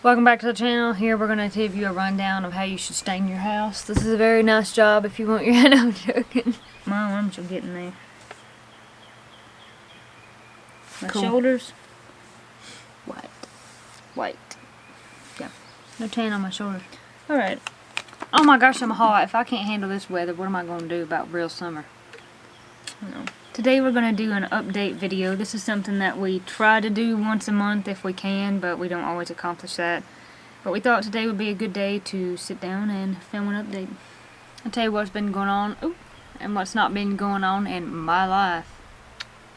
Welcome back to the channel. Here we're going to give you a rundown of how you should stain your house. This is a very nice job if you want your head. I'm joking. My arms are getting there. My Cool. shoulders, White. yeah. No tan on my shoulders. Alright, Oh my gosh, I'm hot. If I can't handle this weather, what am I going to do about real summer? today we're going to do an update video. This is something that we try to do once a month if we can, but we don't always accomplish that. But we thought today would be a good day to sit down and film an update. I'll tell you what's been going on and what's not been going on in my life.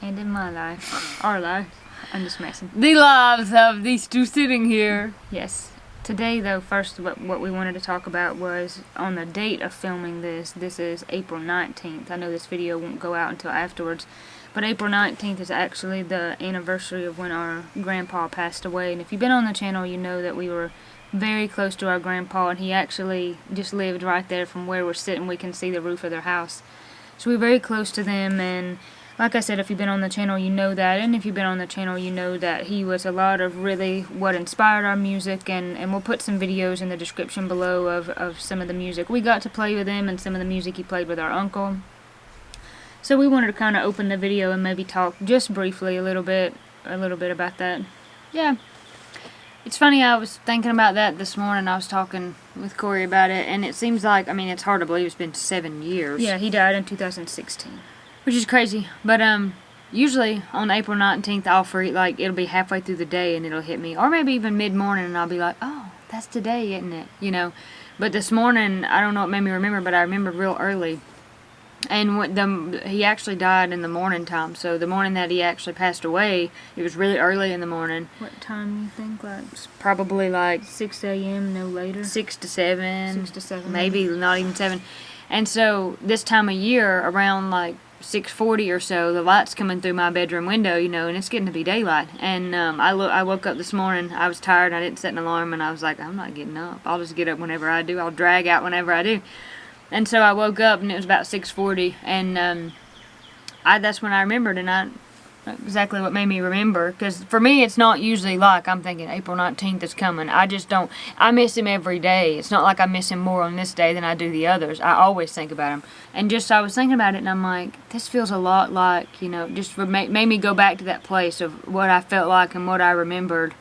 And in my life. Our life. I'm just messing. The lives of these two sitting here. Yes. Today, though, first what we wanted to talk about was on the date of filming this. This is April 19th. I know this video won't go out until afterwards, but April 19th is actually the anniversary of when our grandpa passed away. And if you've been on the channel, you know that we were very close to our grandpa, and he actually just lived right there from where we're sitting. We can see the roof of their house. So we're very close to them, and like I said, if you've been on the channel, you know that, and if you've been on the channel, you know that he was a lot of really what inspired our music, and we'll put some videos in the description below of some of the music we got to play with him and some of the music he played with our uncle. So we wanted to kind of open the video and maybe talk just briefly a little bit about that. Yeah. It's funny, I was thinking about that this morning. I was talking with Corey about it, and it seems like, I mean, it's hard to believe it's been 7 years. Yeah, he died in 2016. Which is crazy, but usually on April 19th I'll like, it'll be halfway through the day and it'll hit me, or maybe even mid-morning, and I'll be like, oh, that's today, isn't it, you know. But this morning, I don't know what made me remember, but I remembered real early, and he actually died in the morning time, so the morning that he actually passed away, it was really early in the morning. What time do you think? Like Probably like 6 a.m., no later? 6 to 7. 6 to 7. Maybe not even 7. And so this time of year, around like 6:40 or so, the light's coming through my bedroom window, you know, and it's getting to be daylight. And I woke up this morning. I was tired. I didn't set an alarm, and I was like, I'm not getting up. I'll just get up whenever I do. I'll drag out whenever I do. And so I woke up, and it was about 6:40, and that's when I remembered, and I exactly what made me remember, because for me it's not usually like I'm thinking April 19th is coming. I just don't. I miss him every day. It's not like I miss him more on this day than I do the others. I always think about him, and just I was thinking about it, and I'm like, this feels a lot like, you know, just made me go back to that place of what I felt like and what I remembered,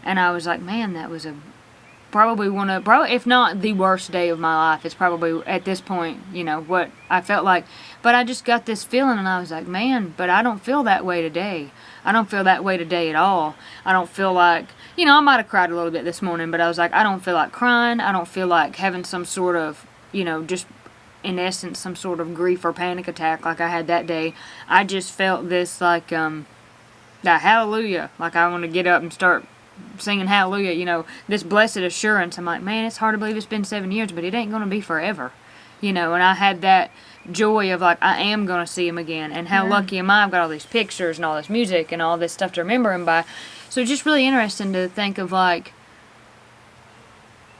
and I was like, man, that was probably if not the worst day of my life. It's probably at this point, you know, what I felt like. But I just got this feeling, and I was like, man, but I don't feel that way today. I don't feel that way today at all. I don't feel like, you know, I might have cried a little bit this morning, but I was like, I don't feel like crying. I don't feel like having some sort of, you know, just in essence, some sort of grief or panic attack like I had that day. I just felt this like, that hallelujah. Like I want to get up and start singing hallelujah, you know, this blessed assurance. I'm like, man, it's hard to believe it's been 7 years, but it ain't going to be forever, you know. And I had that joy of like, I am going to see him again, and how lucky am I? I've got all these pictures and all this music and all this stuff to remember him by. So it's just really interesting to think of like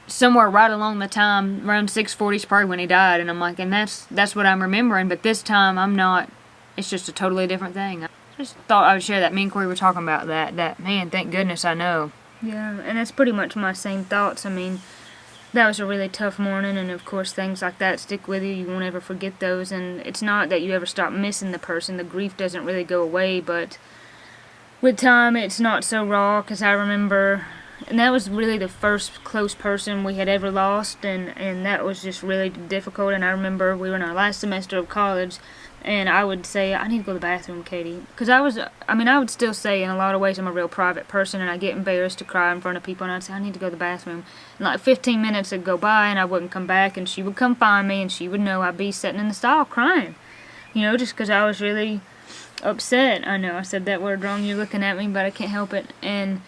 somewhere right along the time, around 6:40 is probably when he died, and I'm like, and that's what I'm remembering, but this time I'm not. It's just a totally different thing. I just thought I would share that. Me and Corey were talking about that man, thank goodness I know. Yeah, and that's pretty much my same thoughts. I mean, that was a really tough morning, and of course things like that stick with you. You won't ever forget those, and it's not that you ever stop missing the person. The grief doesn't really go away, but with time it's not so raw, because I remember, and that was really the first close person we had ever lost, and that was just really difficult. And I remember we were in our last semester of college, and I would say, I need to go to the bathroom, Katie. Because I would still say in a lot of ways I'm a real private person, and I get embarrassed to cry in front of people, and I'd say, I need to go to the bathroom. And like 15 minutes would go by, and I wouldn't come back, and she would come find me, and she would know I'd be sitting in the stall crying. You know, just because I was really upset. I know I said that word wrong, you're looking at me, but I can't help it. And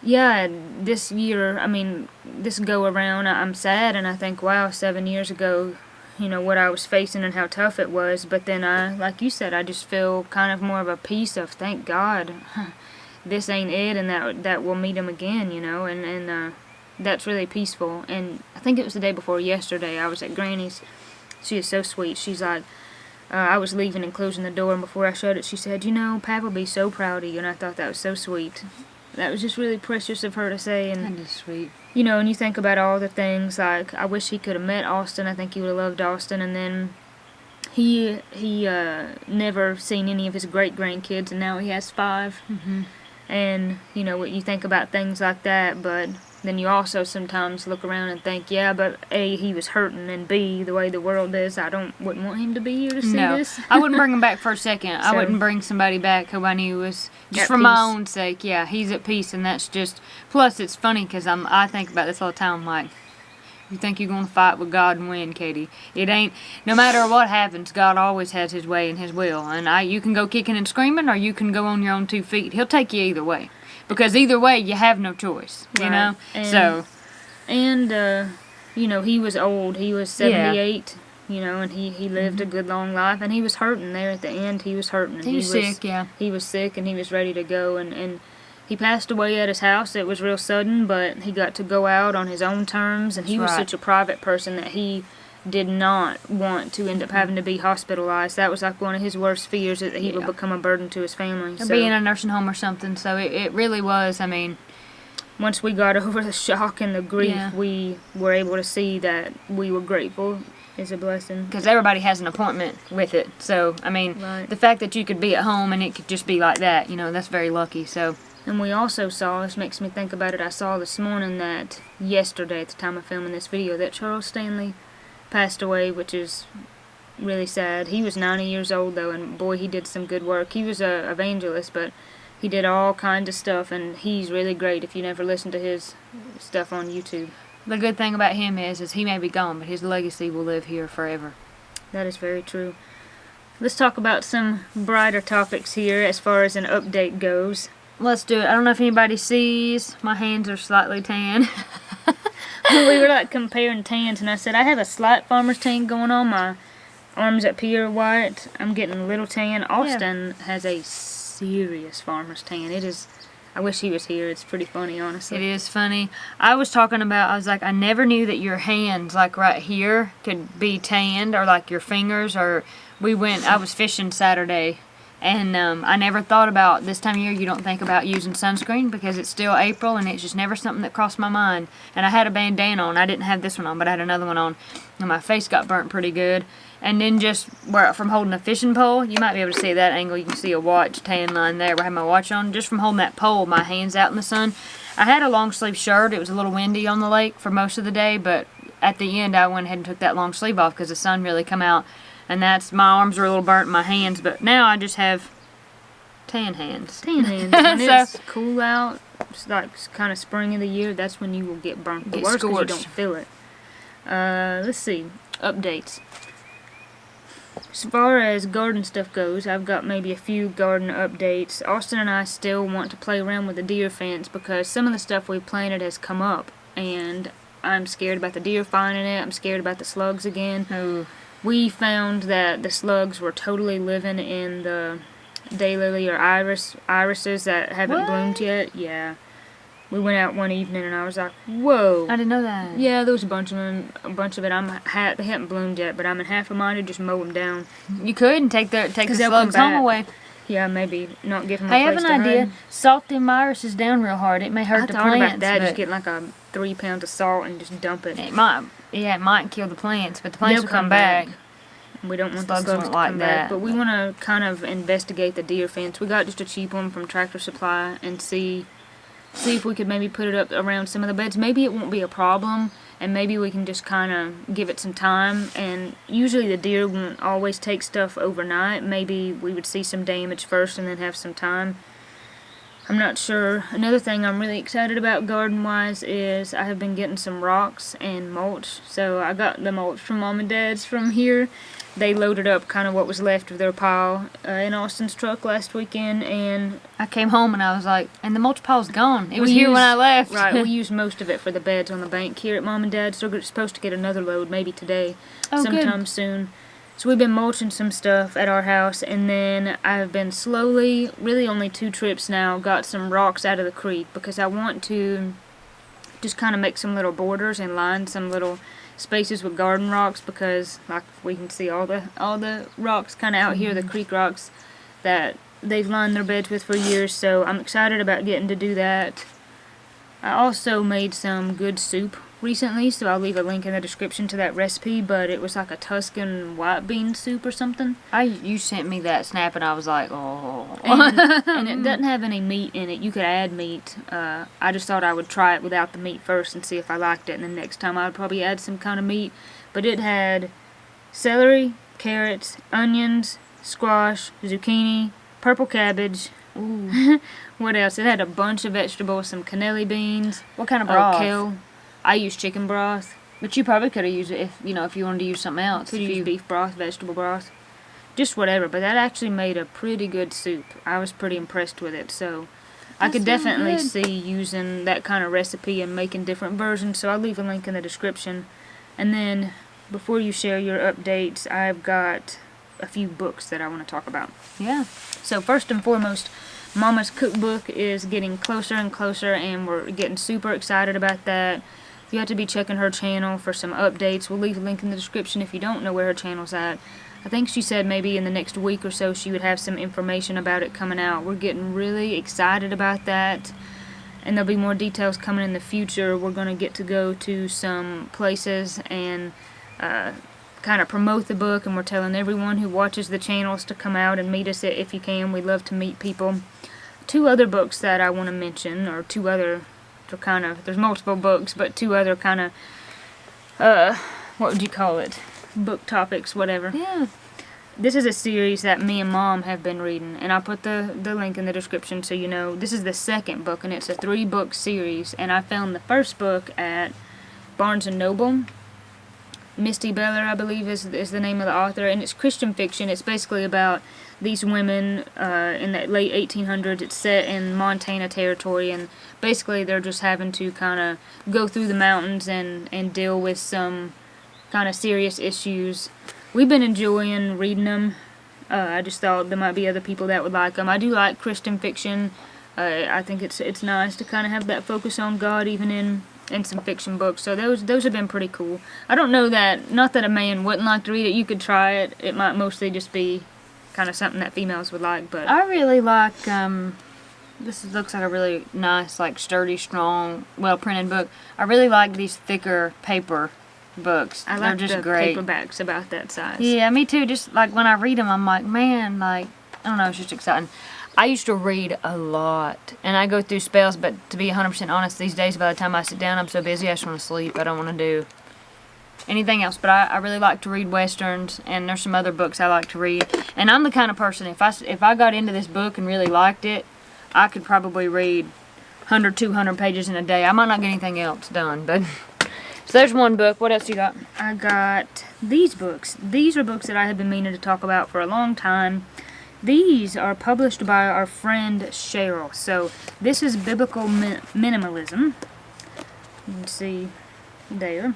yeah, this year, I mean, this go around, I'm sad, and I think, wow, 7 years ago, you know, what I was facing and how tough it was. But then like you said, I just feel kind of more of a peace of, thank God, this ain't it, and that we'll meet him again, you know, and that's really peaceful. And I think it was the day before yesterday, I was at Granny's. She is so sweet. She's like, I was leaving and closing the door, and before I shut it, she said, you know, Pap will be so proud of you, and I thought that was so sweet. that was just really precious of her to say. And That is sweet. you know, and you think about all the things, like, I wish he could have met Austin. I think he would have loved Austin. And then he never seen any of his great-grandkids, and now he has 5. Mm-hmm. And, you know, you think about things like that, but then you also sometimes look around and think, yeah, but A, he was hurting, and B, the way the world is, wouldn't want him to be here to see this. I wouldn't bring him back for a second. I So- wouldn't bring somebody back who I knew was just At for my peace. own sake. Yeah, he's at peace, and that's just. Plus, it's funny because I think about this all the time. Like, you think you're gonna fight with God and win, Katie? It ain't. No matter what happens, God always has His way and His will. And you can go kicking and screaming, or you can go on your own 2 feet. He'll take you either way, because either way, you have no choice. You Right. know. And- So. And, you know, he was old. He was 78, you know, and he lived a good long life. And he was hurting there at the end. He was hurting. And He was sick, yeah. He was sick, and he was ready to go. And he passed away at his house. It was real sudden, but he got to go out on his own terms. And he was Right. such a private person that he did not want to end up having to be hospitalized. That was like one of his worst fears, that he would Yeah. become a burden to his family. Or be in a nursing home or something. So it really was. I mean. Once we got over the shock and the grief, Yeah. we were able to see that we were grateful is a blessing. Because everybody has an appointment with it. So, I mean, Right. the fact that you could be at home and it could just be like that, you know, that's very lucky. So, And we also saw, this makes me think about it, I saw this morning that yesterday at the time of filming this video that Charles Stanley passed away, which is really sad. He was 90 years old though, and boy, he did some good work. He was a evangelist, but he did all kinds of stuff, and he's really great if you never listen to his stuff on YouTube. the good thing about him is he may be gone, but his legacy will live here forever. That is very true. Let's talk about some brighter topics here as far as an update goes. Let's do it. I don't know if anybody sees. My hands are slightly tan. We were like comparing tans, and I said I have a slight farmer's tan going on. My arms up here are white. I'm getting a little tan. Austin has a serious farmer's tan. It is. I wish he was here. It's pretty funny, honestly. It is funny. I was like, I never knew that your hands, like right here, could be tanned, or like your fingers, or I was fishing Saturday, and I never thought about, this time of year you don't think about using sunscreen because it's still April, and it's just never something that crossed my mind. And I had a bandana on. I didn't have this one on, but I had another one on, and my face got burnt pretty good. And then just from holding a fishing pole, you might be able to see that angle. You can see a watch tan line there where I had my watch on. Just from holding that pole, my hands out in the sun. I had a long sleeve shirt. It was a little windy on the lake for most of the day, but at the end I went ahead and took that long sleeve off because the sun really come out. And my arms were a little burnt in my hands, but now I just have tan hands. Tan hands. When So- it's cool out, it's like kind of spring of the year, that's when you will get burnt the Get worst because you scorched. don't feel it. Let's see. Updates. As far as garden stuff goes, I've got maybe a few garden updates. Austin and I still want to play around with the deer fence because some of the stuff we planted has come up, and I'm scared about the deer finding it. I'm scared about the slugs again. Oh, We found that the slugs were totally living in the daylily or irises that haven't What? bloomed yet. Yeah. We went out one evening and I was like, whoa. I didn't know that. Yeah, there was a bunch of them. A bunch of it. They haven't bloomed yet, but I'm in half a mind to just mow them down. You could and take the 'Cause they'll slugs come home back. away. Yeah, maybe not give them I a have place an to idea. hide. Salt them irises down real hard. It may hurt I the thought plants. about that. but Just get like a 3 pounds of salt and just dump it. it might kill the plants, but the plants They'll will come back. We don't want the Slugs slugs won't to like come that. back, but we want to kind of investigate the deer fence. We got just a cheap one from Tractor Supply and see if we could maybe put it up around some of the beds. Maybe it won't be a problem, and maybe we can just kind of give it some time. And usually the deer won't always take stuff overnight. Maybe we would see some damage first and then have some time. I'm not sure. Another thing I'm really excited about garden-wise is I have been getting some rocks and mulch. So I got the mulch from Mom and Dad's from here. They loaded up kind of what was left of their pile in Austin's truck last weekend, and I came home and I was like, and the mulch pile's gone. It was We here when used- I left. right, we used most of it for the beds on the bank here at Mom and Dad's. So we're supposed to get another load maybe today, Oh, good. sometime soon. So we've been mulching some stuff at our house, and then I've been slowly, really only 2 trips now, got some rocks out of the creek because I want to just kind of make some little borders and line some little spaces with garden rocks because like we can see all the rocks kind of out here, the creek rocks that they've lined their beds with for years, so I'm excited about getting to do that. I also made some good soup recently, so I'll leave a link in the description to that recipe, but it was like a Tuscan white bean soup or something. You sent me that snap and I was like, oh. And it doesn't have any meat in it. You could add meat. I just thought I would try it without the meat first and see if I liked it, and then next time I would probably add some kind of meat. But it had celery, carrots, onions, squash, zucchini, purple cabbage. Ooh. What else? It had a bunch of vegetables, some cannelli beans. What kind of broth? Kale. I used chicken broth. But you probably could have used it if you wanted to use something else. Could use beef broth, vegetable broth, just whatever. But that actually made a pretty good soup. I was pretty impressed with it. So I could definitely see using that kind of recipe and making different versions. So I'll leave a link in the description. And then before you share your updates, I've got a few books that I want to talk about. Yeah. So first and foremost, Mama's cookbook is getting closer and closer, and we're getting super excited about that. You have to be checking her channel for some updates. We'll leave a link in the description if you don't know where her channel's at. I think she said maybe in the next week or so she would have some information about it coming out. We're getting really excited about that, and there'll be more details coming in the future. We're going to get to go to some places and kind of promote the book, and we're telling everyone who watches the channels to come out and meet us if you can. We love to meet people. 2 other books that I want to mention, or 2 other, there's multiple books, but 2 other kind of, what would you call it? Book topics, whatever. Yeah. This is a series that me and Mom have been reading, and I'll put the link in the description so you know. This is the second book, and it's a 3-book series, and I found the first book at Barnes & Noble. Misty Beller, I believe, is the name of the author, and it's Christian fiction. It's basically about these women in the late 1800s. It's set in Montana territory, and basically they're just having to kind of go through the mountains and deal with some kind of serious issues. We've been enjoying reading them. I just thought there might be other people that would like them. I do like Christian fiction. I think it's nice to kind of have that focus on God even in some fiction books, so those have been pretty cool. I don't know that, not that a man wouldn't like to read it. You could try it. It might mostly just be kind of something that females would like, but I really like, looks like a really nice, like, sturdy, strong, well-printed book. I really like these thicker paper books. I like They're just the great. paperbacks about that size. Yeah, me too. Just, like, when I read them, I'm like, man, like, I don't know, it's just exciting. I used to read a lot, and I go through spells, but to be 100% honest, these days, by the time I sit down, I'm so busy, I just want to sleep. I don't want to do anything else, but I really like to read Westerns, and there's some other books I like to read. And I'm the kind of person, if I got into this book and really liked it, I could probably read 100, 200 pages in a day. I might not get anything else done, but... So there's one book. What else you got? I got these books. These are books that I have been meaning to talk about for a long time. These are published by our friend Cheryl. So this is Biblical Minimalism. You can see there.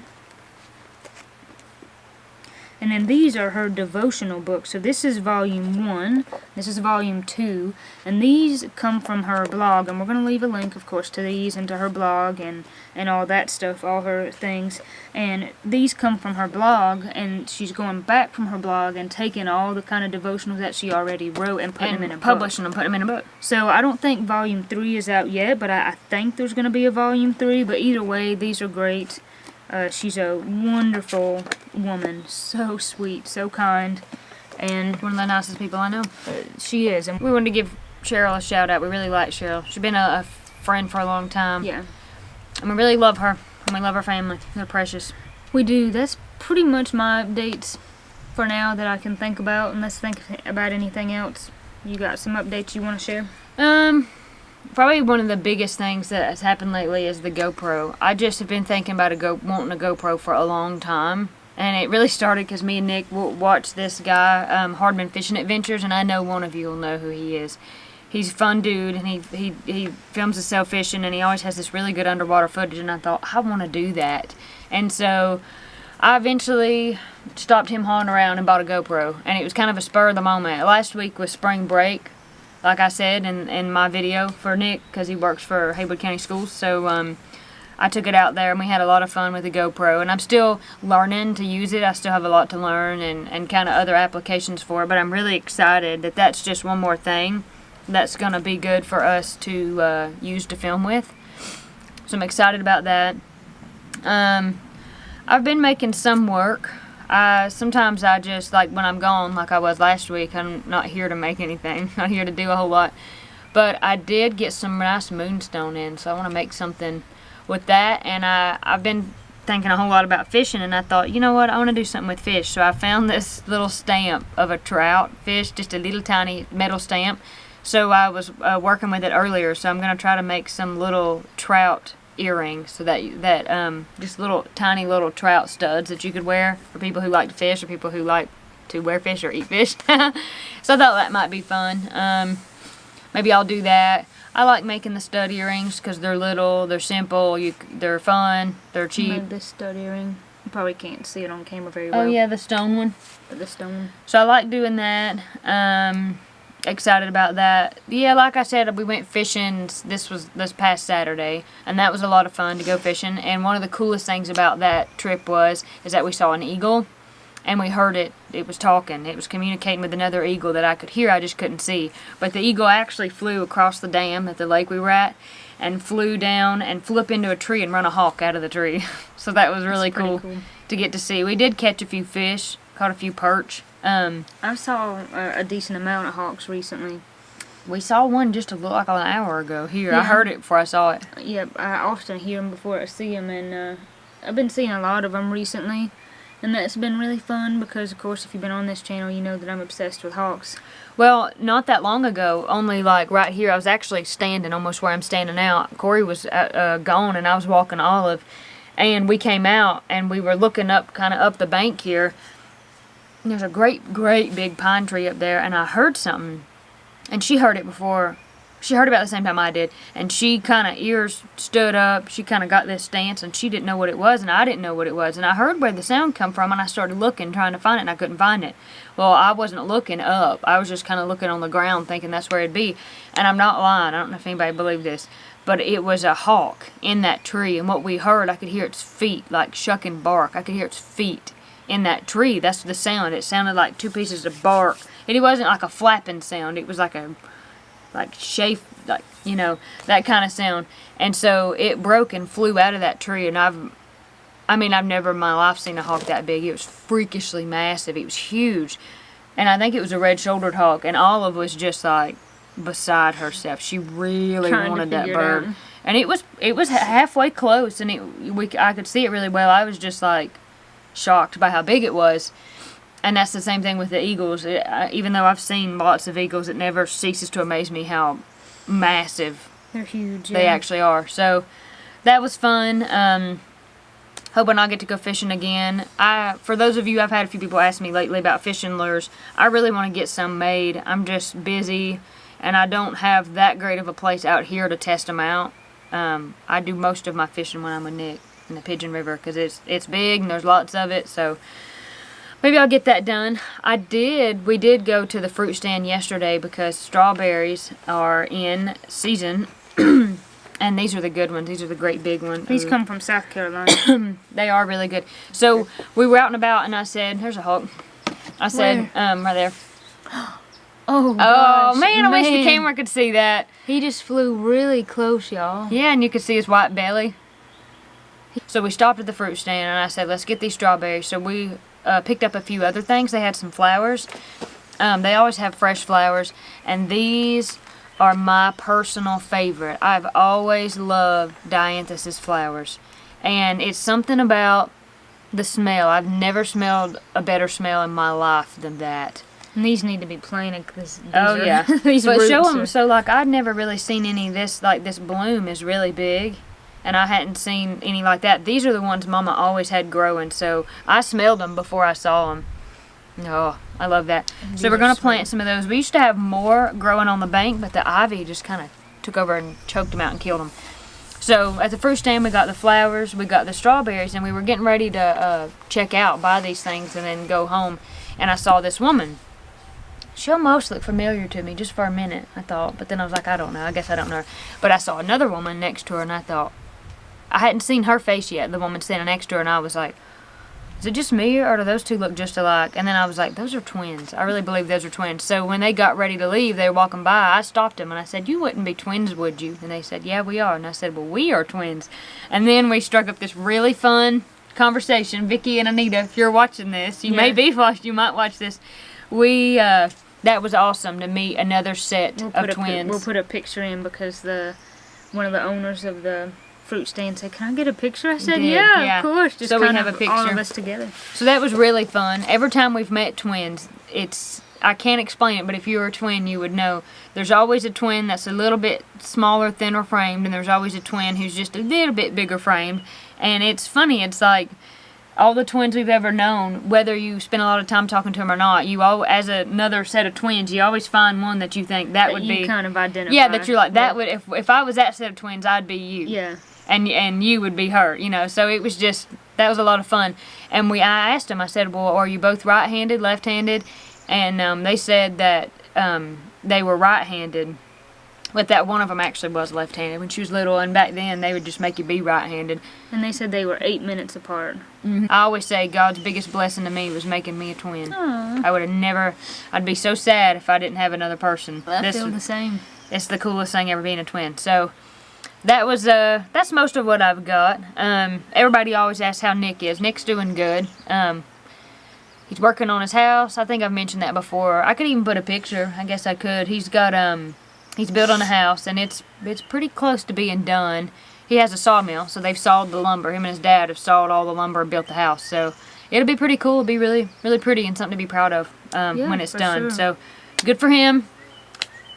And then these are her devotional books. So this is volume 1, this is volume 2, and these come from her blog. And we're going to leave a link, of course, to these and to her blog and all that stuff, all her things. And these come from her blog, and she's going back from her blog and taking all the kind of devotionals that she already wrote and putting them in a book. Publishing them, putting them in a book. So I don't think volume 3 is out yet, but I think there's going to be a volume 3. But either way, these are great. She's a wonderful woman, so sweet, so kind, and One of the nicest people I know. she is. And We wanted to give Cheryl a shout out. We really like Cheryl. She's been a friend for a long time. yeah, And we really love her. And we love her family. They're precious. we do. That's pretty much my updates for now that I can think about, unless I think about anything else. You got some updates you want to share? Probably one of the biggest things that has happened lately is the GoPro. I just have been thinking about wanting a GoPro for a long time. And it really started because me and Nick watched this guy, Hardman Fishing Adventures, and I know one of you will know who he is. He's a fun dude, and he films himself fishing, and he always has this really good underwater footage, and I thought, I want to do that. And so I eventually stopped him hauling around and bought a GoPro, and it was kind of a spur of the moment. Last week was spring break, like I said in my video for Nick, because he works for Haywood County Schools, so I took it out there, and we had a lot of fun with the GoPro, and I'm still learning to use it. I still have a lot to learn and kind of other applications for it, but I'm really excited that that's just one more thing that's going to be good for us to use to film with. So I'm excited about that. I've been making some work. Sometimes I just, like when I'm gone, like I was last week, I'm not here to make anything. Not here to do a whole lot. But I did get some nice moonstone in, so I want to make something with that. And I've been thinking a whole lot about fishing, and I thought, you know what, I want to do something with fish. So I found this little stamp of a trout fish, just a little tiny metal stamp. So I was working with it earlier, so I'm going to try to make some little trout earrings, so that just little tiny little trout studs that you could wear for people who like to fish or people who like to wear fish or eat fish. So I thought that might be fun. Maybe I'll do that. I like making the stud earrings because they're little, they're simple, they're fun, they're cheap. Made this stud earring. You probably can't see it on camera very well. Oh yeah, the stone one. The stone one. So I like doing that. Excited about that. Yeah, like I said, we went fishing this past Saturday, and that was a lot of fun to go fishing. And one of the coolest things about that trip is that we saw an eagle, and we heard it. It was talking. It was communicating with another eagle that I could hear. I just couldn't see. But the eagle actually flew across the dam at the lake we were at, and flew down and flew up into a tree and run a hawk out of the tree. So that was really cool to get to see. We did catch a few fish, caught a few perch. I saw a decent amount of hawks recently. We saw one just like an hour ago here. Yeah. I heard it before I saw it. Yeah, I often hear them before I see them, and I've been seeing a lot of them recently. And that's been really fun because, of course, if you've been on this channel, you know that I'm obsessed with hawks. Well, not that long ago, only like right here, I was actually standing almost where I'm standing now. Corey was gone, and I was walking Olive. And we came out, and we were looking up, kind of up the bank here. And there's a great, great big pine tree up there, and I heard something. And she heard it before. She heard about the same time I did, and she kind of ears stood up. She kind of got this stance, and she didn't know what it was, and I didn't know what it was. And I heard where the sound come from, and I started looking, trying to find it, and I couldn't find it. Well, I wasn't looking up. I was just kind of looking on the ground, thinking that's where it'd be. And I'm not lying. I don't know if anybody believed this, but it was a hawk in that tree, and what we heard, I could hear its feet, like shucking bark. I could hear its feet in that tree. That's the sound. It sounded like two pieces of bark. And it wasn't like a flapping sound. It was like a chafe, like, you know, that kind of sound. And so it broke and flew out of that tree, and I've never in my life seen a hawk that big. It was freakishly massive. It was huge. And I think it was a red-shouldered hawk, and Olive was just like beside herself. She really wanted that bird. And it was halfway close, and I could see it really well. I was just like shocked by how big it was. And that's the same thing with the eagles. Even though I've seen lots of eagles, it never ceases to amaze me how massive they're huge. They actually are. So that was fun. Hoping I'll get to go fishing again. For those of you, I've had a few people ask me lately about fishing lures. I really want to get some made. I'm just busy, and I don't have that great of a place out here to test them out. I do most of my fishing when I'm with Nick in the Pigeon River because it's big and there's lots of it. So maybe I'll get that done. We did go to the fruit stand yesterday because strawberries are in season. And these are the good ones. These are the great big ones. These come from South Carolina. They are really good. So we were out and about, and I said, "There's a hawk." I said, right there. Oh, gosh, man, I wish the camera could see that. He just flew really close, y'all. Yeah, and you could see his white belly. So we stopped at the fruit stand, and I said, "Let's get these strawberries." So we picked up a few other things. They had some flowers. They always have fresh flowers, and these are my personal favorite. I've always loved dianthus's flowers, and it's something about the smell. I've never smelled a better smell in my life than that. And these need to be planted because yeah. These but show roots them. are... So like I'd never really seen any of this. Like this bloom is really big, and I hadn't seen any like that. These are the ones Mama always had growing, so I smelled them before I saw them. Oh, I love that. So we're going to plant some of those. We used to have more growing on the bank, but the ivy just kind of took over and choked them out and killed them. So at the fruit stand, we got the flowers, we got the strawberries, and we were getting ready to check out, buy these things, and then go home. And I saw this woman. She almost looked familiar to me just for a minute, I thought. But then I was like, I don't know. I guess I don't know her. But I saw another woman next to her, and I thought, I hadn't seen her face yet, the woman standing next to her, and I was like, is it just me or do those two look just alike? And then I was like, those are twins. I really believe those are twins. So when they got ready to leave, they were walking by. I stopped them and I said, you wouldn't be twins, would you? And they said, yeah, we are. And I said, well, we are twins. And then we struck up this really fun conversation. Vicky and Anita, if you're watching this, you may be watching, you might watch this. That was awesome to meet another set of twins. We'll put a picture in because one of the owners of the fruit stand said, "Can I get a picture?" I said, "Yeah, of course." Just so we kind have of a picture. all of us together. So that was really fun. Every time we've met twins, I can't explain it, but if you were a twin, you would know. There's always a twin that's a little bit smaller, thinner framed, and there's always a twin who's just a little bit bigger framed. And it's funny. It's like all the twins we've ever known, whether you spend a lot of time talking to them or not, as another set of twins, you always find one that you think that would be kind of identify. Yeah, that you're like that would if I was that set of twins, I'd be you. Yeah. And you would be her, So it was that was a lot of fun. And I asked them, I said, well, are you both right-handed, left-handed? And they said that they were right-handed, but that one of them actually was left-handed when she was little. And back then, they would just make you be right-handed. And they said they were 8 minutes apart. Mm-hmm. I always say God's biggest blessing to me was making me a twin. Aww. I would have never. I'd be so sad if I didn't have another person. I feel the same. It's the coolest thing ever being a twin. So that's most of what I've got. Everybody always asks how Nick is. Nick's doing good. He's working on his house. I think I've mentioned that before. I could even put a picture. I guess I could. He's got he's building a house and it's pretty close to being done. He has a sawmill, so they've sawed the lumber. Him and his dad have sawed all the lumber and built the house. So it'll be pretty cool. It'll be really, really pretty and something to be proud of when it's done. Sure. So good for him.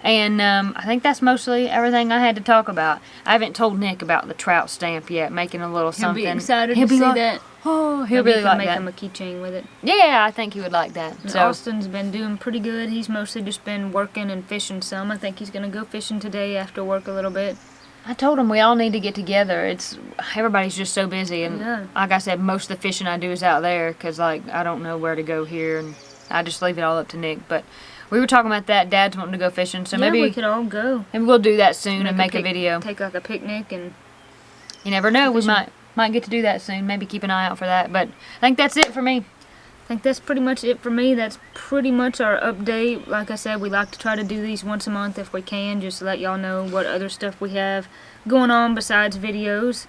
And I think that's mostly everything I had to talk about. I haven't told Nick about the trout stamp yet, making a little something. He'll be excited to see that. Oh, he'll really like that. Make him a keychain with it. Yeah, I think he would like that. And So Austin's been doing pretty good. He's mostly just been working and fishing some. I think he's going to go fishing today after work a little bit. I told him we all need to get together. Everybody's just so busy, and like I said, most of the fishing I do is out there because I don't know where to go here, and I just leave it all up to Nick. But we were talking about that. Dad's wanting to go fishing, so maybe we could all go. Maybe we'll do that soon and make a video. Take like a picnic and. You never know. We might get to do that soon. Maybe keep an eye out for that. But I think that's it for me. I think that's pretty much it for me. That's pretty much our update. Like I said, we like to try to do these once a month if we can, just to let y'all know what other stuff we have going on besides videos.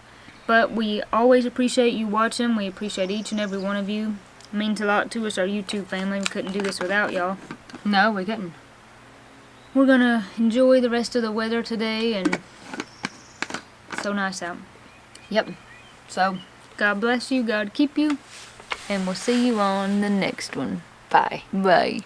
But we always appreciate you watching. We appreciate each and every one of you. It means a lot to us, our YouTube family. We couldn't do this without y'all. No, we couldn't. We're gonna enjoy the rest of the weather today, and it's so nice out. Yep. So, God bless you, God keep you, and we'll see you on the next one. Bye. Bye.